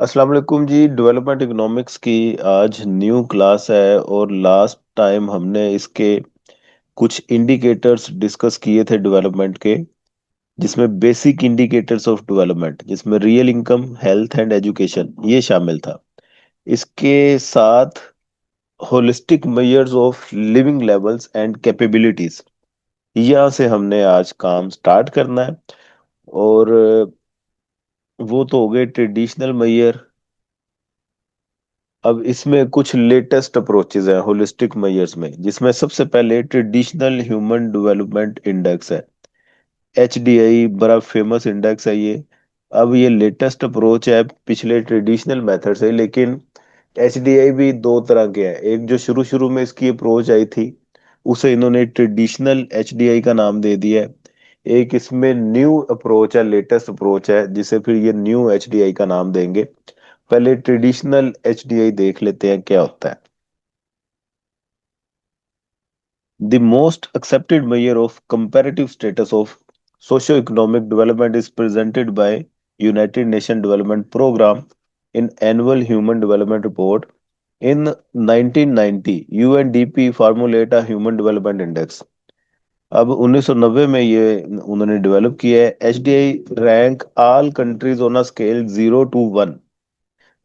अस्सलाम वालेकुम जी। Development economics की आज न्यू क्लास है और लास्ट टाइम हमने इसके कुछ इंडिकेटर्स डिस्कस किए थे डेवलपमेंट के, जिसमें बेसिक इंडिकेटर्स ऑफ डेवलपमेंट, जिसमें real income, health and education ये शामिल था। इसके साथ holistic measures of living levels and capabilities, यहाँ से हमने आज काम स्टार्ट करना है। और वो तो हो गए ट्रेडिशनल मेजर। अब इसमें कुछ लेटेस्ट अप्रोचेज हैं होलिस्टिक मेजर्स में, जिसमें सबसे पहले ट्रेडिशनल ह्यूमन डेवलपमेंट इंडेक्स है। HDI बड़ा फेमस इंडेक्स है ये। अब ये लेटेस्ट अप्रोच है पिछले ट्रेडिशनल मेथड से, लेकिन HDI भी दो तरह के हैं। एक जो शुरू शुरू में इसकी अप्रोच आई थी, उसे इन्होंने ट्रेडिशनल HDI का नाम दे दिया है। एक इसमें न्यू अप्रोच है, लेटेस्ट अप्रोच है, जिसे फिर ये न्यू HDI का नाम देंगे। पहले ट्रेडिशनल HDI देख लेते हैं क्या होता है। The most accepted measure of comparative status of socio-economic development is presented by United Nations Development Programme in Annual Human Development Report. In 1990, UNDP formulate a Human Development Index. अब 1990 में ये उन्होंने डेवलप किया है। HDI rank all countries on a scale 0 to 1।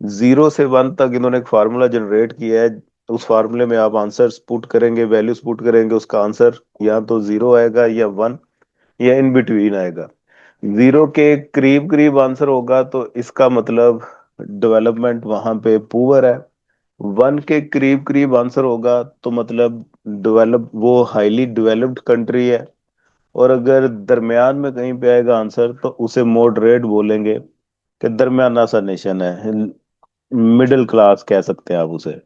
0 से 1 तक इन्होंने एक फार्मूला जनरेट किया है। उस फार्मूले में आप आंसर्स पुट करेंगे, वैल्यूज पुट करेंगे, उसका आंसर या तो 0 आएगा या 1 या इन बिटवीन आएगा। 0 के करीब करीब आंसर होगा तो इसका मतलब डेवलपमेंट वहां पे पुअर है। 1 के करीब करीब आंसर होगा तो मतलब डेवलप वो हाईली डेवलप्ड कंट्री है। और अगर दरमियान में कहीं पे आएगा आंसर तो उसे मॉडरेट बोलेंगे, कि दरमियाना सा नेशन है, मिडिल क्लास कह सकते हैं आप उसे।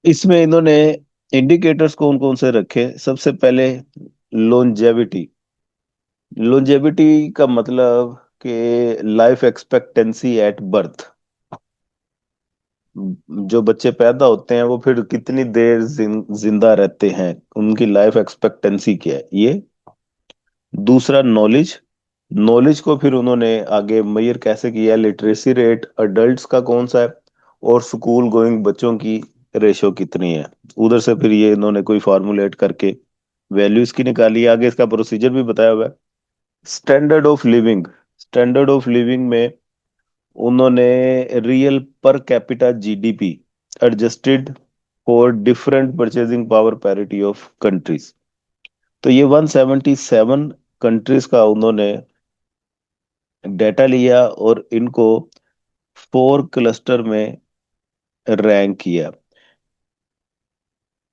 इसमें इन्होंने इंडिकेटर्स कौन कौन से रखे? सबसे पहले लोंजेविटी। लोंजेविटी का मतलब कि लाइफ एक्सपेक्टेंसी एट बर्थ। जो बच्चे पैदा होते हैं वो फिर कितनी देर जिंदा रहते हैं, उनकी लाइफ एक्सपेक्टेंसी क्या है ये। दूसरा नॉलेज। नॉलेज को फिर उन्होंने आगे मेजर कैसे किया? लिटरेसी रेट अडल्ट्स का कौन सा है, और स्कूल गोइंग बच्चों की रेशो कितनी है। उधर से फिर ये इन्होंने कोई फार्मूलेट करके वैल्यू इसकी निकाली। आगे इसका प्रोसीजर भी बताया हुआ है। Standard of living. Standard of living में उन्होंने real per capita GDP adjusted for different purchasing power parity of countries. तो ये 177 कंट्रीज का उन्होंने डेटा लिया और इनको 4 क्लस्टर में रैंक किया।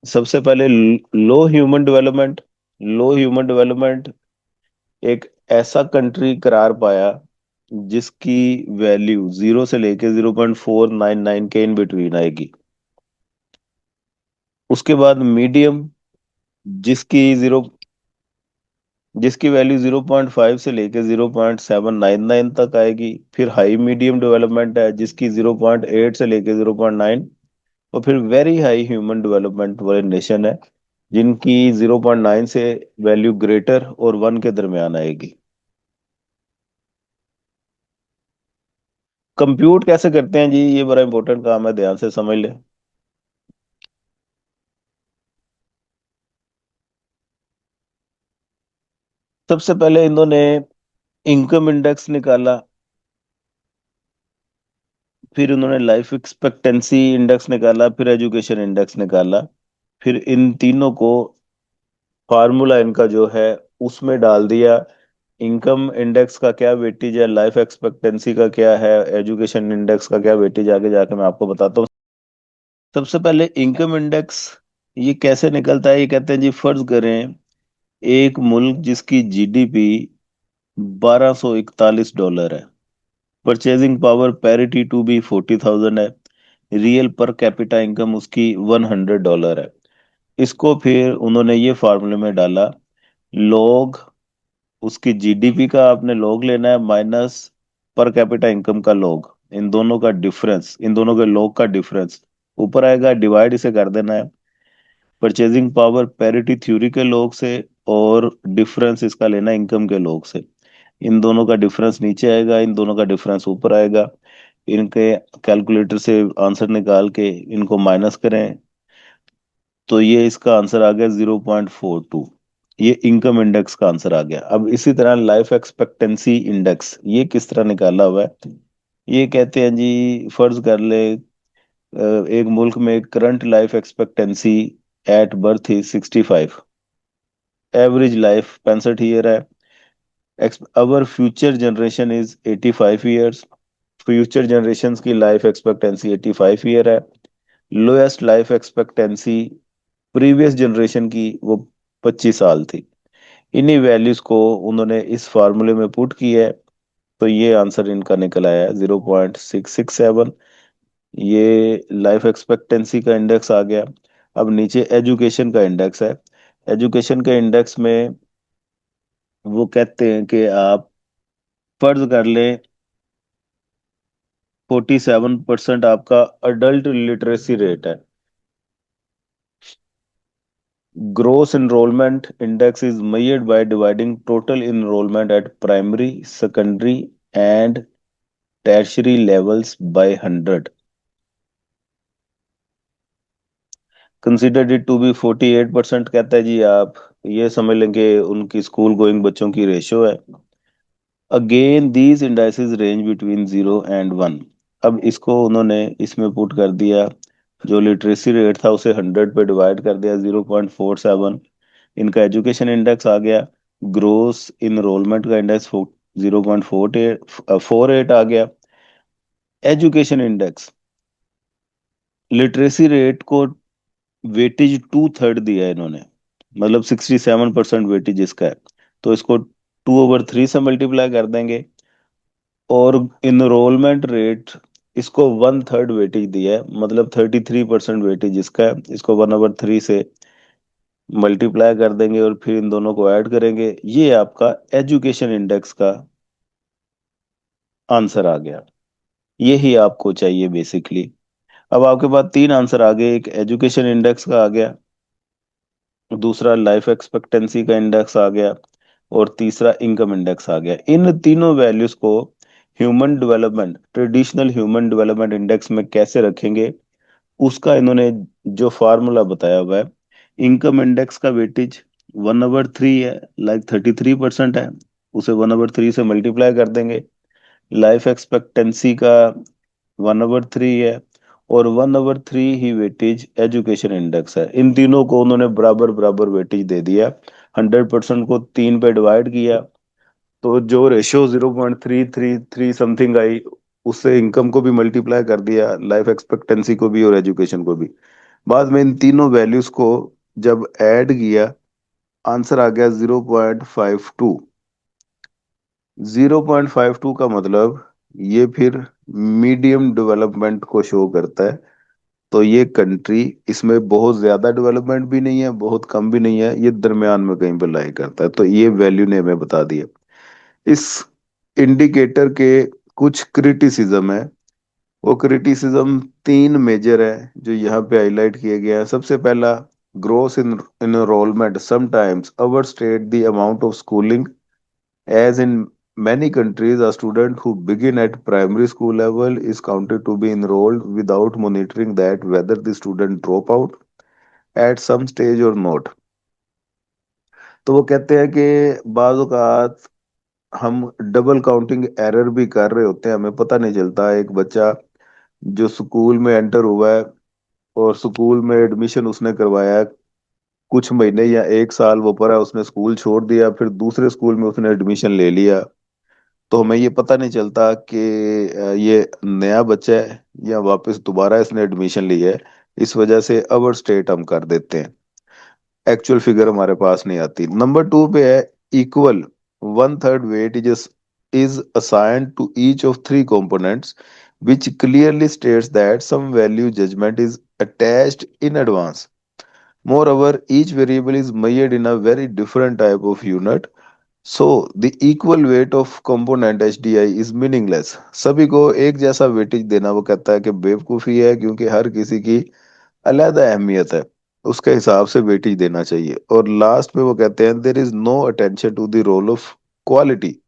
सबसे पहले लो ह्यूमन डेवलपमेंट। लो ह्यूमन डेवलपमेंट एक ऐसा कंट्री करार पाया जिसकी वैल्यू 0 से लेके 0.499 के इन बिटवीन आएगी। उसके बाद मीडियम, जिसकी जीरो जिसकी वैल्यू 0.5 से लेके 0.799 तक आएगी। फिर हाई मीडियम डेवलपमेंट है, जिसकी 0.8 से लेके 0.9। और फिर वेरी हाई ह्यूमन डेवलपमेंट वाले नेशन है, जिनकी 0.9 से वैल्यू ग्रेटर और 1 के दरमियान आएगी। कंप्यूट कैसे करते हैं जी? ये बड़ा इंपॉर्टेंट काम है, ध्यान से समझ ले। सबसे पहले इन्होंने इनकम इंडेक्स निकाला। फिर उन्होंने लाइफ एक्सपेक्टेंसी इंडेक्स निकाला। फिर एजुकेशन इंडेक्स निकाला। फिर इन तीनों को फार्मूला इनका जो है उसमें डाल दिया। इनकम इंडेक्स का क्या वेटेज है, लाइफ एक्सपेक्टेंसी का क्या है, एजुकेशन इंडेक्स का क्या वेटेज, आगे जाके मैं आपको बताता हूँ। सबसे पहले इनकम इंडेक्स ये कैसे निकलता है? ये कहते हैं जी, फर्ज करें एक मुल्क जिसकी GDP $1241 है, purchasing power parity to be 40,000 है, रियल पर कैपिटा इनकम उसकी $100 है। इसको फिर उन्होंने ये फार्मूले में डाला। लॉग उसकी GDP का आपने लॉग लेना है, माइनस पर कैपिटा इनकम का लॉग, इन दोनों का डिफरेंस, इन दोनों के लॉग का डिफरेंस ऊपर आएगा, डिवाइड इसे कर देना है परचेजिंग पावर पैरिटी थ्योरी के लॉग से, और डिफरेंस इसका लेना है इनकम के लॉग से। इन दोनों का डिफरेंस नीचे आएगा, इन दोनों का डिफरेंस ऊपर आएगा। इनके कैलकुलेटर से आंसर निकाल के इनको माइनस करें, तो ये इसका आंसर आ गया 0.42। ये इनकम इंडेक्स का आंसर आ गया। अब इसी तरह लाइफ एक्सपेक्टेंसी इंडेक्स, ये किस तरह निकाला हुआ है? ये कहते हैं जी, फर्ज कर ले एक मुल्क में current life expectancy at birth is 65, average life 65 year है। Our future generation is 85 years, future generation की लाइफ एक्सपेक्टेंसी 85 ईयर है। Lowest life expectancy previous generation की वो 25 साल थी। इन्हीं वैल्यूज को उन्होंने इस फार्मूले में पुट किया है, तो ये आंसर इनका निकल आया है 0.667। ये लाइफ एक्सपेक्टेंसी का इंडेक्स आ गया। अब नीचे एजुकेशन का इंडेक्स है। एजुकेशन के इंडेक्स में वो कहते हैं कि आप फर्ज कर लें 47% आपका अडल्ट लिटरेसी रेट है। Gross enrollment index is measured by dividing total enrollment at primary, secondary, and tertiary levels by 100. Considered it to be 48%, कहता है जी। आप ये समझ लेंगे उनकी स्कूल गोइंग बच्चों की रेशो है। Again these indices range between 0 and 1। अब इसको उन्होंने इसमें पुट कर दिया, जो लिटरेसी रेट था उसे 100 पे डिवाइड कर दिया, 0.47। इनका एजुकेशन इंडेक्स आ गया। ग्रोस इनरोलमेंट का इंडेक्स 0.48 आ गया। एजुकेशन इंडेक्स, लिटरेसी रेट को वेटेज 2/3 दिया है इन्होंने, मतलब 67% वेटेज इसका है। तो इसको 2/3 से मल्टीप्लाई कर देंगे। और इनरोलमेंट रेट, इसको 1/3 वेटेज दिया है, मतलब 33% वेटेज इसका है। इसको 1/3 से मल्टीप्लाई कर देंगे और फिर इन दोनों को ऐड करेंगे। ये आपका एजुकेशन इंडेक्स का आंसर आ गया। यही आपको चाहिए बेसिकली। अब आपके पास तीन आंसर आ गए, एक एजुकेशन इंडेक्स का आ गया, दूसरा लाइफ एक्सपेक्टेंसी का इंडेक्स आ गया, और तीसरा इनकम इंडेक्स आ गया। इन तीनों वैल्यूज को human development, traditional human development index में कैसे रखेंगे, उसका इन्होंने जो फार्मूला बताया हुआ है। इनकम इंडेक्स का वेटेज 1/3 है, लाइक 33% है, उसे 1/3 से मल्टीप्लाई कर देंगे। लाइफ एक्सपेक्टेंसी का 1/3 है, और 1/3 ही वेटेज एजुकेशन इंडेक्स है। इन तीनों को उन्होंने बराबर बराबर वेटेज दे दिया। 100% को 3 पे डिवाइड किया, तो जो रेशियो 0.333 समथिंग आई, उससे इनकम को भी मल्टीप्लाई कर दिया, लाइफ एक्सपेक्टेंसी को भी और एजुकेशन को भी। बाद में इन तीनों वैल्यूज को जब ऐड किया, आंसर आ गया 0.52। 0.52 का मतलब ये फिर मीडियम डेवलपमेंट को शो करता है। तो ये कंट्री, इसमें बहुत ज्यादा डेवलपमेंट भी नहीं है, बहुत कम भी नहीं है, ये दरमियान में कहीं पर लाई करता है। तो ये वैल्यू ने हमें बता दिया। इस इंडिकेटर के कुछ क्रिटिसिज्म है। वो क्रिटिसिज्म तीन मेजर है जो यहाँ पे हाईलाइट किए गए हैं। सबसे पहला, growth in enrollment sometimes overstate the amount of schooling, as in many countries a student who begin at primary school level is counted to be enrolled without monitoring that whether the student drop out at some stage or not। तो वो कहते हैं कि बाज़ औक़ात हम double counting error भी कर रहे होते हैं, हमें पता नहीं चलता। एक बच्चा जो स्कूल में एंटर हुआ है और स्कूल में एडमिशन उसने करवाया है, कुछ महीने या 1 साल वो पढ़ा, उसने स्कूल छोड़ दिया, फिर दूसरे स्कूल में उसने एडमिशन ले लिया। तो हमें ये पता नहीं चलता कि ये नया बच्चा है या वापस दोबारा इसने एडमिशन लिया है। इस वजह से ओवर स्टेट हम कर देते हैं, एक्चुअल फिगर हमारे पास नहीं आती। नंबर 2 पे है, equal 1/3 weight is assigned to each of three components, which clearly states that some value judgment is attached in advance. Moreover, each variable is measured in a very different type of unit, so the equal weight of component HDI is meaningless। सभी को एक जैसा weightage देना, वो कहता है कि बेवकूफ़ी है, क्योंकि हर किसी की अलग अहमियत है, उसके हिसाब से वेटेज देना चाहिए। और लास्ट में वो कहते हैं, there is no attention to the role of quality.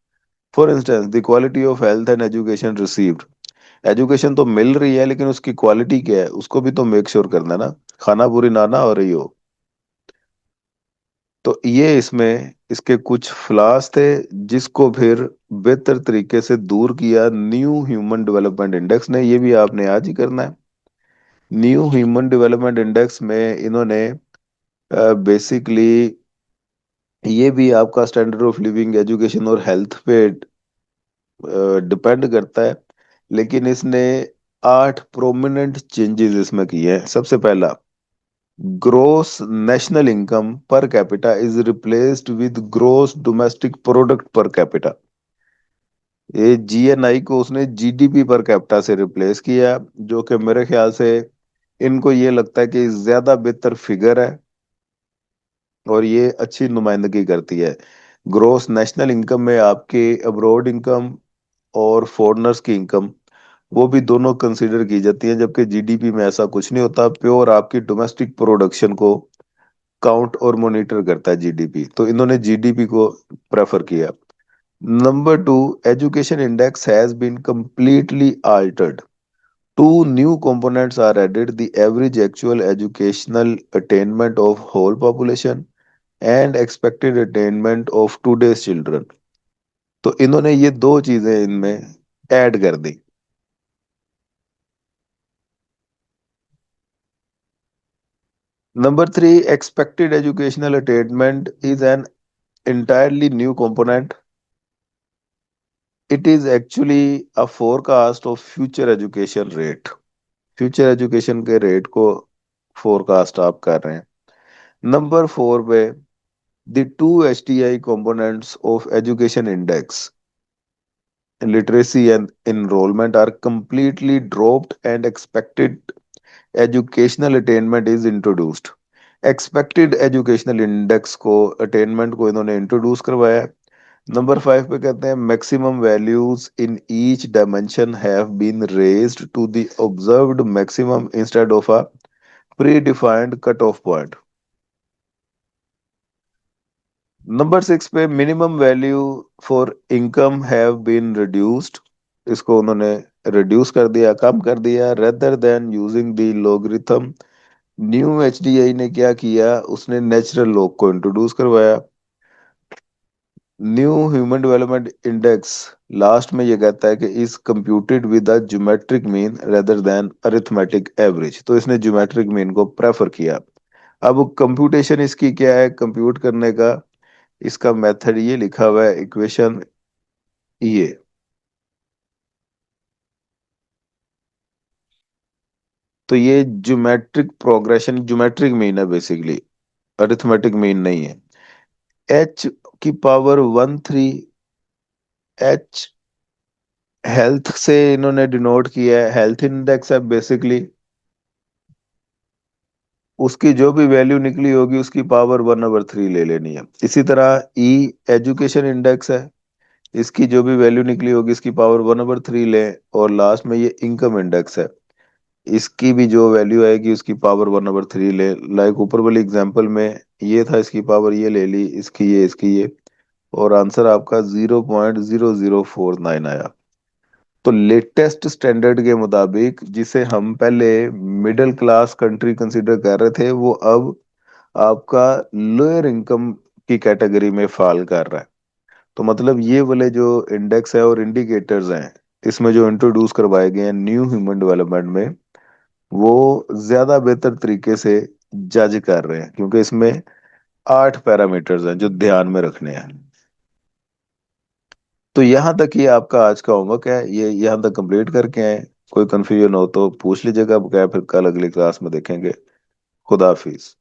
For instance the quality of health and education received. Education तो मिल रही है लेकिन उसकी क्वालिटी क्या है उसको भी तो मेक श्योर करना है ना, खाना पूरी ना ना हो रही हो। तो ये इसमें इसके कुछ फ्लॉज थे, जिसको फिर बेहतर तरीके से दूर किया न्यू ह्यूमन डेवलपमेंट इंडेक्स ने। ये भी आपने आज ही करना है। न्यू ह्यूमन डेवलपमेंट इंडेक्स में इन्होंने बेसिकली ये भी आपका स्टैंडर्ड ऑफ लिविंग, एजुकेशन और हेल्थ पे डिपेंड करता है, लेकिन इसने 8 प्रोमिनेंट चेंजेस इसमें किए हैं। सबसे पहला, gross national income per capita is replaced with gross domestic product per capita. ये जीएनआई को उसने जीडीपी पर कैपिटा से रिप्लेस किया, जो कि मेरे ख्याल से इनको ये लगता है कि ज्यादा बेहतर फिगर है और ये अच्छी नुमाइंदगी करती है। ग्रोस नेशनल इनकम में आपके अब्रॉड इनकम और फॉरेनर्स की इनकम, वो भी दोनों कंसीडर की जाती है, जबकि जीडीपी में ऐसा कुछ नहीं होता। प्योर आपकी डोमेस्टिक प्रोडक्शन को काउंट और मॉनिटर करता है जीडीपी, तो इन्होंने जीडीपी को प्रेफर किया। Number two, education index has been completely altered. Two new components are added: the average actual educational attainment of whole population and expected attainment of today's children. तो इन्होंने ये दो चीजें इनमें ऐड कर दी। Number three, expected educational attainment is an entirely new component. It is actually a forecast of future education rate. Future education के rate को forecast आप कर रहे हैं। नंबर फोर पे, the two H T I components of education index, literacy and enrollment, are completely dropped and expected educational attainment is introduced. Expected educational index को, attainment को इन्होंने इंट्रोड्यूस करवाया है। नंबर फाइव पे कहते हैं maximum values in each dimension have been raised to the observed maximum instead of a predefined cut off point. Number six पे, minimum value for income have been reduced. इसको उन्होंने reduce कर दिया, कम कर दिया, rather than using the logarithm. New HDI ने क्या किया, उसने नेचुरल लॉग को इंट्रोड्यूस करवाया। New human development index last में ये कहता है कि is computed with a geometric mean rather than arithmetic average. तो इसने ज्योमेट्रिक मीन को प्रेफर किया। अब कंप्यूटेशन इसकी क्या है, कंप्यूट करने का इसका मेथड ये लिखा हुआ है, इक्वेशन ये। तो ये ज्योमेट्रिक प्रोग्रेशन, ज्योमेट्रिक मीन है बेसिकली, अरिथमेटिक मीन नहीं है। एच की पावर 1 3, एच हेल्थ से इन्होंने डिनोट किया है, हेल्थ इंडेक्स है बेसिकली। उसकी जो भी वैल्यू निकली होगी उसकी पावर 1/3 ले लेनी है। इसी तरह ई एजुकेशन इंडेक्स है, इसकी जो भी वैल्यू निकली होगी इसकी पावर 1/3 ले। और लास्ट में ये इनकम इंडेक्स है, इसकी भी जो वैल्यू आएगी उसकी पावर 1/3 ले। लाइक ऊपर वाली एग्जांपल में ये था, इसकी पावर ये ले ली, इसकी ये, इसकी ये, और आंसर आपका 0.0049 आया। तो लेटेस्ट स्टैंडर्ड के मुताबिक जिसे हम पहले मिडिल क्लास कंट्री कंसीडर कर रहे थे, वो अब आपका लोअर इनकम की कैटेगरी में फॉल कर रहा है। तो मतलब ये वाले जो इंडेक्स है और इंडिकेटर्स हैं इसमें जो इंट्रोड्यूस करवाए गए हैं न्यू ह्यूमन डेवलपमेंट में, वो ज्यादा बेहतर तरीके से जज कर रहे हैं, क्योंकि इसमें 8 पैरामीटर्स हैं जो ध्यान में रखने हैं। तो यहाँ तक ये आपका आज का होमवर्क है, ये यहाँ तक कंप्लीट करके आए। कोई कंफ्यूजन हो तो पूछ लीजिएगा, क्या फिर कल अगली क्लास में देखेंगे। खुदा हाफिज।